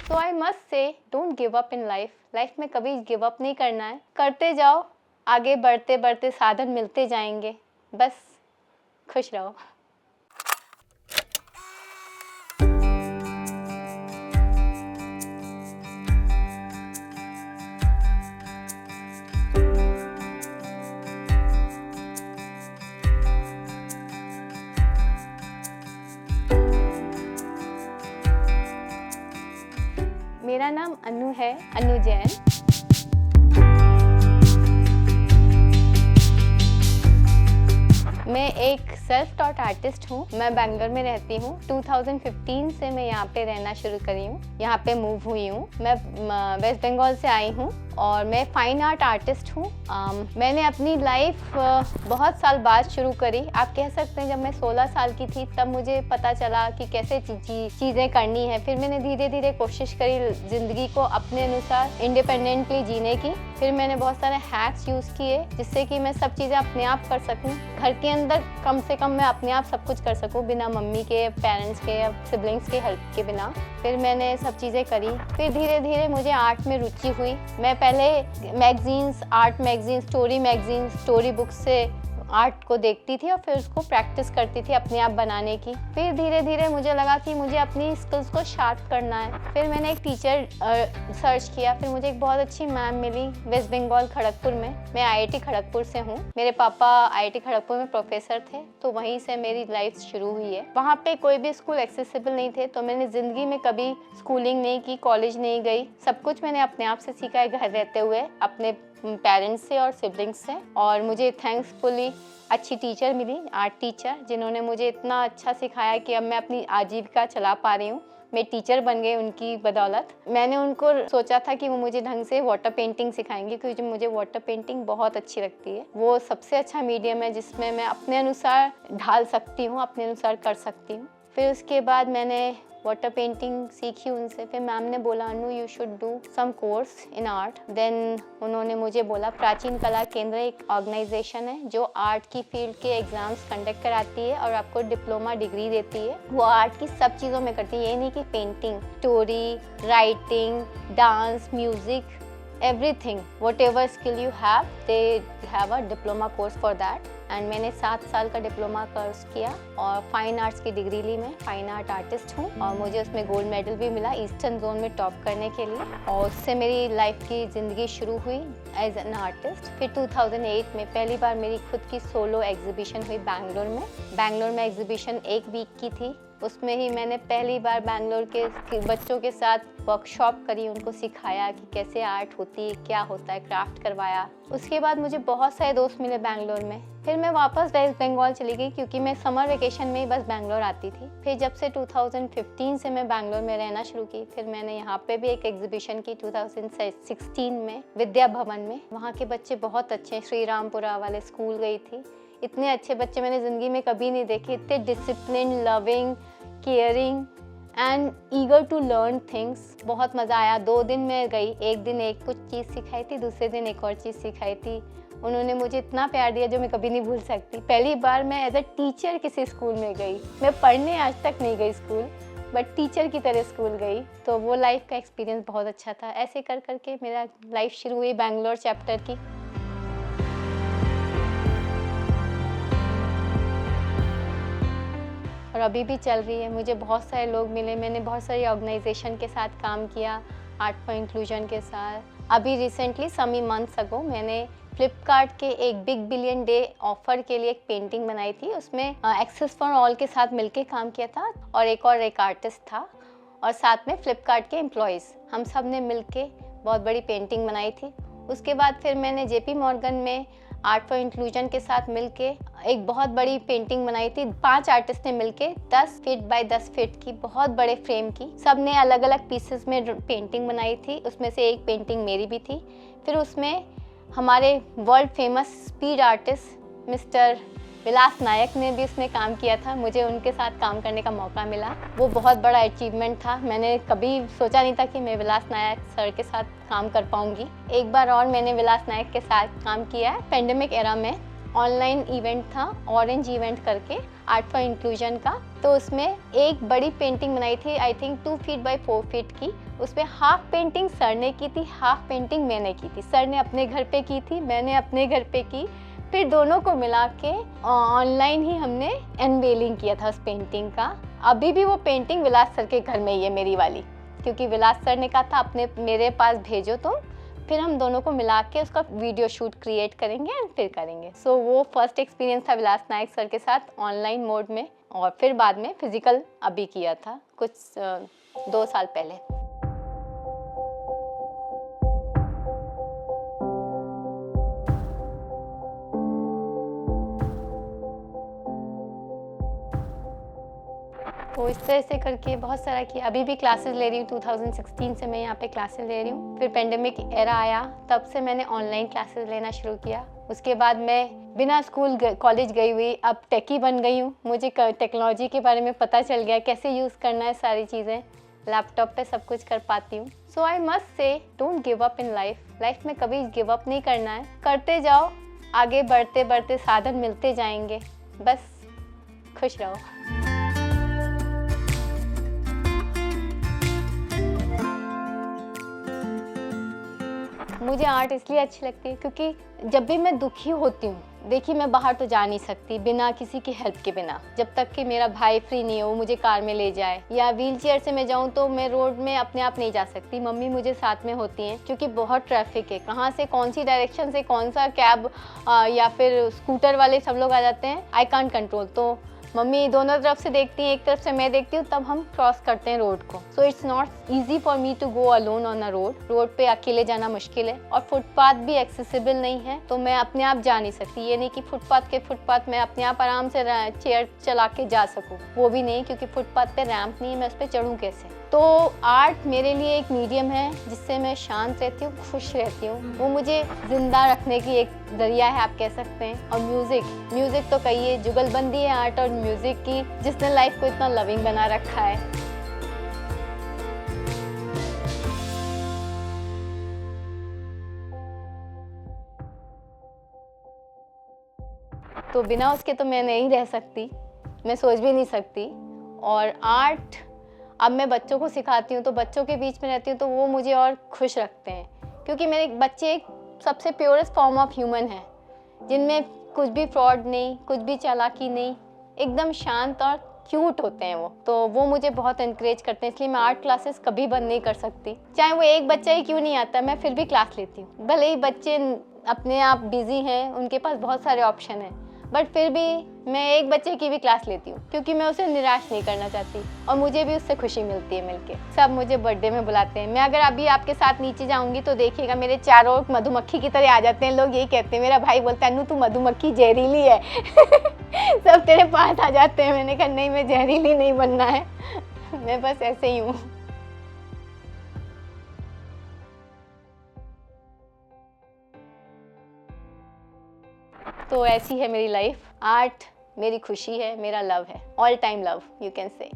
So I must say don't give up in life. Life में कभी give up नहीं करना है, करते जाओ, आगे बढ़ते बढ़ते साधन मिलते जाएंगे, बस खुश रहो। मेरा नाम अनु है, अनु जैन। मैं एक सेल्फ टॉट आर्टिस्ट हूँ। मैं बैंगलोर में रहती हूँ। 2015 से मैं यहाँ पे रहना शुरू करी हूँ, यहाँ पे मूव हुई हूँ। मैं वेस्ट बंगाल से आई हूँ और मैं फाइन आर्ट आर्टिस्ट हूँ। मैंने अपनी लाइफ बहुत साल बाद शुरू करी। आप कह सकते हैं जब मैं 16 साल की थी तब मुझे पता चला कि कैसे चीज़ें करनी है। फिर मैंने धीरे धीरे कोशिश करी ज़िंदगी को अपने अनुसार इंडिपेंडेंटली जीने की। फिर मैंने बहुत सारे हैक्स यूज़ किए जिससे कि मैं सब चीज़ें अपने आप कर सकूं। घर के अंदर कम से कम मैं अपने आप सब कुछ कर सकूं, बिना मम्मी के, पेरेंट्स के या सिबलिंग्स के हेल्प के बिना। फिर मैंने सब चीज़ें करी। फिर धीरे धीरे मुझे आर्ट में रुचि हुई। मैं पहले magazines, art magazine, story magazine, story books से आर्ट को देखती थी और फिर उसको प्रैक्टिस करती थी अपने आप बनाने की। फिर धीरे धीरे मुझे लगा कि मुझे अपनी स्किल्स को शार्प करना है। फिर मैंने एक टीचर सर्च किया। फिर मुझे एक बहुत अच्छी मैम मिली वेस्ट बंगाल खड़गपुर में। मैं आईआईटी खड़गपुर से हूँ। मेरे पापा आईआईटी खड़गपुर में प्रोफेसर थे, तो वहीं से मेरी लाइफ शुरू हुई है। वहाँ पे कोई भी स्कूल एक्सेसिबल नहीं थे, तो मैंने ज़िंदगी में कभी स्कूलिंग नहीं की, कॉलेज नहीं गई। सब कुछ मैंने अपने आप से सीखा है, घर रहते हुए, अपने पेरेंट्स से और सिबलिंग्स से। और मुझे थैंक्सफुली अच्छी टीचर मिली, आर्ट टीचर, जिन्होंने मुझे इतना अच्छा सिखाया कि अब मैं अपनी आजीविका चला पा रही हूँ। मैं टीचर बन गई उनकी बदौलत। मैंने उनको सोचा था कि वो मुझे ढंग से वाटर पेंटिंग सिखाएंगे, क्योंकि मुझे वाटर पेंटिंग बहुत अच्छी लगती है। वो सबसे अच्छा मीडियम है जिसमें मैं अपने अनुसार ढाल सकती हूँ, अपने अनुसार कर सकती हूँ। फिर उसके बाद मैंने वाटर पेंटिंग सीखी उनसे। फिर मैम ने बोला, Anu you should do some course in art. Then उन्होंने मुझे बोला, प्राचीन कला केंद्र एक ऑर्गेनाइजेशन है जो आर्ट की फील्ड के एग्जाम्स कंडक्ट कराती है और आपको डिप्लोमा डिग्री देती है। वो आर्ट की सब चीज़ों में करती है, ये नहीं कि painting, story writing, dance, music, everything, whatever skill you have, they have a diploma course for that। And मैंने 7 साल का डिप्लोमा कोर्स किया और फाइन आर्ट्स की डिग्री ली। मैं फाइन आर्ट आर्टिस्ट हूँ और मुझे उसमें गोल्ड मेडल भी मिला ईस्टर्न जोन में टॉप करने के लिए। और उससे मेरी लाइफ की ज़िंदगी शुरू हुई एज एन आर्टिस्ट। फिर 2008 में पहली बार मेरी खुद की सोलो एग्जीबिशन हुई बैंगलोर में। बैंगलोर में एग्जीबिशन 1 वीक की थी। उसमें ही मैंने पहली बार बैंगलोर के बच्चों के साथ वर्कशॉप करी, उनको सिखाया कि कैसे आर्ट होती है, क्या होता है, क्राफ्ट करवाया। उसके बाद मुझे बहुत सारे दोस्त मिले बैंगलोर में। फिर मैं वापस वेस्ट बंगाल चली गई, क्योंकि मैं समर वेकेशन में ही बस बैंगलोर आती थी। फिर जब से 2015 से मैं बैंगलोर में रहना शुरू की, फिर मैंने यहाँ पे भी एक एग्जीबिशन की 2016 में विद्या भवन में। वहाँ के बच्चे बहुत अच्छे, श्री रामपुरा वाले स्कूल गई थी। इतने अच्छे बच्चे मैंने ज़िंदगी में कभी नहीं देखे, इतने discipline, loving, caring and eager to learn things. बहुत मज़ा आया। 2 दिन मैं गई, एक दिन एक कुछ चीज़ सिखाई थी, दूसरे दिन एक और चीज़ सिखाई थी। उन्होंने मुझे इतना प्यार दिया जो मैं कभी नहीं भूल सकती। पहली बार मैं एज अ टीचर किसी स्कूल में गई। मैं पढ़ने आज तक नहीं गई स्कूल, बट टीचर की तरह स्कूल गई, तो वो लाइफ का एक्सपीरियंस बहुत अच्छा था। ऐसे कर करके मेरा लाइफ शुरू हुई बैंगलोर चैप्टर की। और अभी भी चल रही है। मुझे बहुत सारे लोग मिले, मैंने बहुत सारी ऑर्गेनाइजेशन के साथ काम किया, आर्ट फॉर इंक्लूजन के साथ। अभी रिसेंटली समी मंथ्स अगो मैंने फ्लिपकार्ट के एक बिग बिलियन डे ऑफर के लिए एक पेंटिंग बनाई थी। उसमें एक्सेस फॉर ऑल के साथ मिलके काम किया था और एक आर्टिस्ट था और साथ में फ्लिपकार्ट के एम्प्लॉयज़, हम सब ने मिलके बहुत बड़ी पेंटिंग बनाई थी। उसके बाद फिर मैंने जेपी मॉर्गन में आर्ट फॉर इंक्लूजन के साथ मिलके एक बहुत बड़ी पेंटिंग बनाई थी। 5 आर्टिस्ट ने मिलके 10 फीट बाय 10 फीट की बहुत बड़े फ्रेम की, सब ने अलग अलग पीसेस में पेंटिंग बनाई थी। उसमें से एक पेंटिंग मेरी भी थी। फिर उसमें हमारे world famous speed artist mister Vilas Nayak ने भी उसमें काम किया था। मुझे उनके साथ काम करने का मौका मिला, वो बहुत बड़ा अचीवमेंट था। मैंने कभी सोचा नहीं था कि मैं विलास नायक सर के साथ काम कर पाऊंगी। एक बार और मैंने विलास नायक के साथ काम किया है पेंडेमिक एरा में, ऑनलाइन इवेंट था, ऑरेंज इवेंट करके, आर्ट फॉर इंक्लूजन का। तो उसमें एक बड़ी पेंटिंग बनाई थी, I think 2 feet by 4 feet की। उसमें हाफ पेंटिंग सर ने की थी, हाफ पेंटिंग मैंने की थी। सर ने अपने घर पे की थी, मैंने अपने घर पे की। फिर दोनों को मिला के ऑनलाइन ही हमने अनवेलिंग किया था उस पेंटिंग का। अभी भी वो पेंटिंग विलास सर के घर में ही है, मेरी वाली, क्योंकि विलास सर ने कहा था अपने मेरे पास भेजो तुम, फिर हम दोनों को मिला के उसका वीडियो शूट क्रिएट करेंगे एंड फिर करेंगे। सो वो फर्स्ट एक्सपीरियंस था विलास नायक सर के साथ ऑनलाइन मोड में, और फिर बाद में फिजिकल अभी किया था कुछ 2 साल पहले। तो इस तरह से करके बहुत सारा किया। अभी भी क्लासेस ले रही हूँ, 2016 से मैं यहाँ पे क्लासेस ले रही हूँ। फिर पेंडेमिक एरा आया, तब से मैंने ऑनलाइन क्लासेस लेना शुरू किया। उसके बाद मैं बिना स्कूल कॉलेज गई हुई अब टेकी बन गई हूँ। मुझे टेक्नोलॉजी के बारे में पता चल गया, कैसे यूज़ करना है सारी चीज़ें। लैपटॉप पे सब कुछ कर पाती हूँ। So I must say don't give up in life. Life में कभी गिव अप नहीं करना है, करते जाओ, आगे बढ़ते बढ़ते साधन मिलते जाएंगे, बस खुश रहो। मुझे आर्ट इसलिए अच्छी लगती है क्योंकि जब भी मैं दुखी होती हूँ, देखिए मैं बाहर तो जा नहीं सकती बिना किसी की हेल्प के बिना, जब तक कि मेरा भाई फ्री नहीं हो, मुझे कार में ले जाए, या व्हील चेयर से मैं जाऊँ तो मैं रोड में अपने आप नहीं जा सकती, मम्मी मुझे साथ में होती हैं, क्योंकि बहुत ट्रैफिक है, कहाँ से कौन सी डायरेक्शन से कौन सा कैब या फिर स्कूटर वाले सब लोग आ जाते हैं, आई कांट कंट्रोल। तो मम्मी दोनों तरफ से देखती हैं, एक तरफ से मैं देखती हूँ, तब हम क्रॉस करते हैं रोड को। So it's not easy for me to go alone on a road पे अकेले जाना मुश्किल है, और फुटपाथ भी एक्सेसिबल नहीं है, तो मैं अपने आप जा नहीं सकती। ये नहीं कि फुटपाथ मैं अपने आप आराम से चेयर चला के जा सकूँ, वो भी नहीं, क्योंकि फुटपाथ पे रैंप नहीं है, मैं उस पर चढ़ूँ कैसे। तो आर्ट मेरे लिए एक मीडियम है जिससे मैं शांत रहती हूँ, खुश रहती हूँ, वो मुझे जिंदा रखने की एक जरिया है, आप कह सकते हैं। और म्यूजिक तो कहिए, जुगलबंदी है आर्ट और म्यूजिक की, जिसने लाइफ को इतना लविंग बना रखा है। तो बिना उसके तो मैं नहीं रह सकती, मैं सोच भी नहीं सकती। और आर्ट अब मैं बच्चों को सिखाती हूँ, तो बच्चों के बीच में रहती हूँ, तो वो मुझे और खुश रखते हैं, क्योंकि मेरे बच्चे एक सबसे प्योरेस्ट फॉर्म ऑफ ह्यूमन है, जिनमें कुछ भी फ्रॉड नहीं, कुछ भी चालाकी नहीं, एकदम शांत और क्यूट होते हैं वो। तो वो मुझे बहुत इनकरेज करते हैं, इसलिए मैं आर्ट क्लासेस कभी बंद नहीं कर सकती। चाहे वो एक बच्चा ही क्यों नहीं आता, मैं फिर भी क्लास लेती हूँ। भले ही बच्चे अपने आप बिजी हैं, उनके पास बहुत सारे ऑप्शन हैं, बट फिर भी मैं एक बच्चे की भी क्लास लेती हूँ, क्योंकि मैं उसे निराश नहीं करना चाहती, और मुझे भी उससे खुशी मिलती है मिलके। सब मुझे बर्थडे में बुलाते हैं। मैं अगर अभी आपके साथ नीचे जाऊंगी तो देखिएगा मेरे चारों ओर मधुमक्खी की तरह आ जाते हैं लोग, यही कहते हैं, मेरा भाई बोलता है अनु तू मधुमक्खी जहरीली है सब तेरे पास आ जाते हैं। मैंने कहा नहीं, मैं जहरीली नहीं बनना है मैं बस ऐसे ही हूँ। तो ऐसी है मेरी लाइफ। आर्ट मेरी खुशी है, मेरा लव है, all time love you can say.